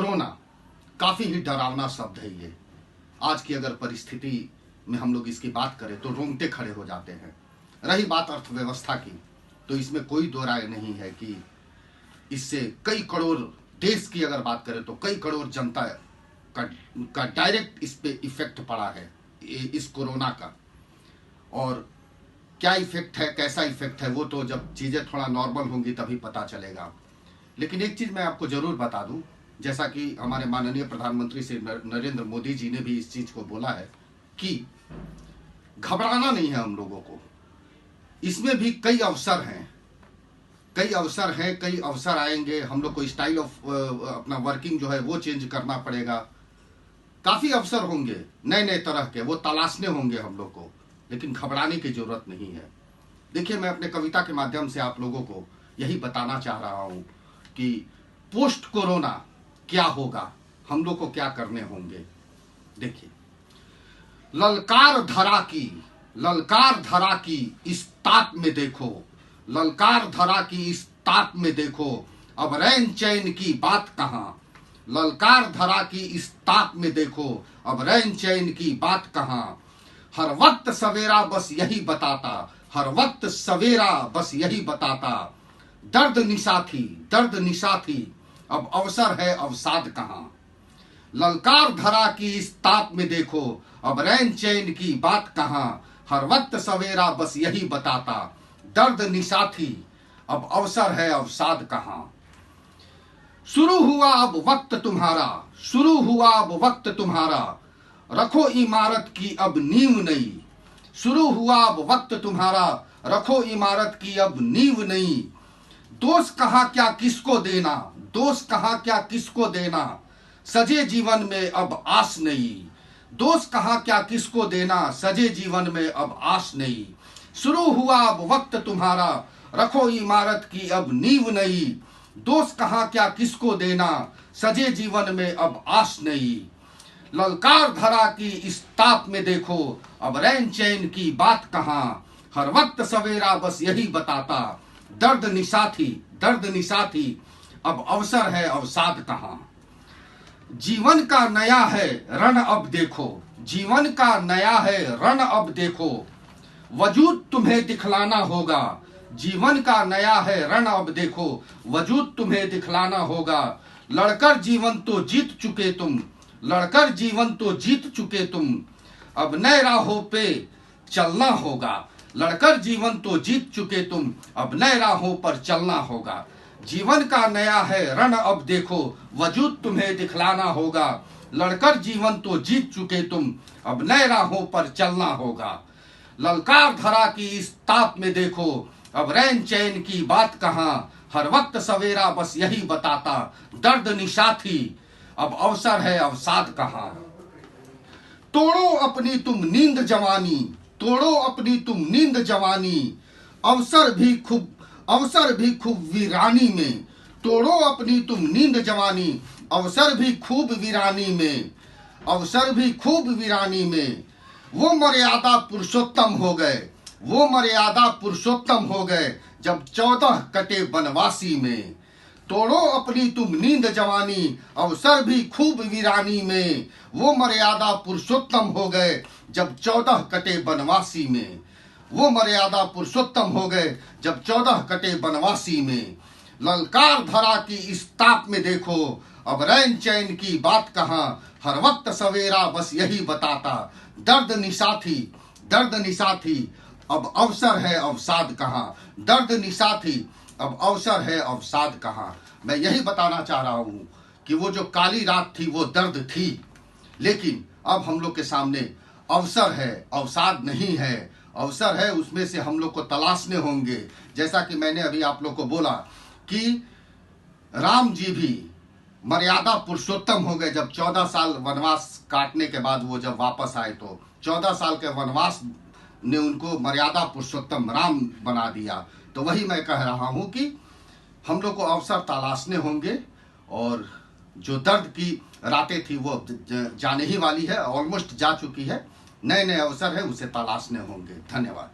Corona काफी ही डरावना शब्द है ये। आज की अगर परिस्थिति में हम लोग इसकी बात करें तो रोंगटे खड़े हो जाते हैं। रही बात अर्थव्यवस्था की, तो इसमें कोई दो राय नहीं है कि इससे कई करोड़, देश की अगर बात करें तो कई करोड़ जनता का डायरेक्ट इस पे इफेक्ट पड़ा है इस कोरोना का। और क्या इफेक्ट है, कैसा इफेक्ट है, वो तो जब चीजें थोड़ा नॉर्मल होंगी तभी पता चलेगा। लेकिन एक चीज मैं आपको जरूर बता दूं, जैसा कि हमारे माननीय प्रधानमंत्री श्री नरेंद्र मोदी जी ने भी इस चीज को बोला है कि घबराना नहीं है हम लोगों को। इसमें भी कई अवसर हैं, कई अवसर आएंगे। हम लोग को स्टाइल ऑफ अपना वर्किंग जो है वो चेंज करना पड़ेगा। काफी अवसर होंगे नए नए तरह के, वो तलाशने होंगे हम लोग को, लेकिन घबराने की जरूरत नहीं है। देखिए, मैं अपने कविता के माध्यम से आप लोगों को यही बताना चाह रहा हूं कि पोस्ट कोरोना क्या होगा, हम लोग को क्या करने होंगे। देखिए, ललकार धरा की इस ताप में देखो, ललकार धरा की इस ताप में देखो, अब रैन चैन की बात कहां। ललकार धरा की इस ताप में देखो, अब रैन चैन की बात कहां। हर वक्त सवेरा बस यही बताता, हर वक्त सवेरा बस यही बताता। दर्द निशाथी, अब अवसर है अवसाद कहां। ललकार धरा की इस ताप में देखो, अब रैन चैन की बात कहां। हर वक्त सवेरा बस यही बताता, दर्द निशाथी, अब अवसर है अवसाद कहां। शुरू हुआ अब वक्त तुम्हारा, रखो इमारत की अब नींव नई। शुरू हुआ अब वक्त तुम्हारा, रखो इमारत की अब नींव नई। दोष कहां क्या किसको देना, सजे जीवन में अब आस नहीं। दोष कहां क्या किसको देना, सजे जीवन में अब आस नहीं। शुरू हुआ अब वक्त तुम्हारा, रखो इमारत की अब नींव नई। दोष कहां क्या किसको देना, सजे जीवन में अब आस नहीं। ललकार धरा की इस ताप में देखो, अब रैन चैन की बात कहां। हर वक्त सवेरा बस यही बताता, दर्द निशाथी, अब अवसर है अवसाद कहां। जीवन का नया है रण अब देखो, वजूद तुम्हें दिखलाना होगा। जीवन का नया है रण अब देखो, वजूद तुम्हें दिखलाना होगा। लड़कर जीवन तो जीत चुके तुम, अब नए राहों पे चलना होगा। लड़कर जीवन तो जीत चुके तुम, अब नए राहों पर चलना होगा। जीवन का नया है रण अब देखो, वजूद तुम्हें दिखलाना होगा। लड़कर जीवन तो जीत चुके तुम, अब नए राहों पर चलना होगा। ललकार धरा की इस ताप में देखो, अब रैन चैन की बात कहां। हर वक्त सवेरा बस यही बताता, दर्द निशाथी, अब अवसर है अवसाद कहां। तोड़ो अपनी तुम नींद जवानी, अवसर भी खूब वीरानी में। तोड़ो अपनी तुम नींद जवानी, अवसर भी खूब वीरानी में। वो मर्यादा पुरुषोत्तम हो गए, जब 14 कटे बनवासी में। तोड़ो अपनी तुम नींद जवानी, अवसर भी खूब वीरानी में। वो मर्यादा पुरुषोत्तम हो गए, जब 14 कटे बनवासी में। वो मर्यादा पुरुषोत्तम हो गए, जब 14 कटे बनवासी में। ललकार धरा की इस ताप में देखो, अब रैन चैन की बात कहां। हर वक्त सवेरा बस यही बताता, दर्द निशाथी, अब अवसर है अवसाद कहां। दर्द निशाथी, अब अवसर है अवसाद कहां। मैं यही बताना चाह रहा हूं कि वो जो काली रात थी वो दर्द थी, लेकिन अब हम लोग के सामने अवसर है, अवसाद नहीं है। अवसर है, उसमें से हम लोग को तलाशने होंगे। जैसा कि मैंने अभी आप लोग को बोला कि राम जी भी मर्यादा पुरुषोत्तम हो गए, जब 14 साल वनवास काटने के बाद वो जब वापस आए तो 14 साल के वनवास ने उनको मर्यादा पुरुषोत्तम राम बना दिया। तो वही मैं कह रहा हूं कि हम लोग को अवसर तलाशने होंगे, और जो दर्द की रातें थी वो जाने ही वाली है, ऑलमोस्ट जा चुकी है। नए नए अवसर है, उसे तलाशने होंगे। धन्यवाद।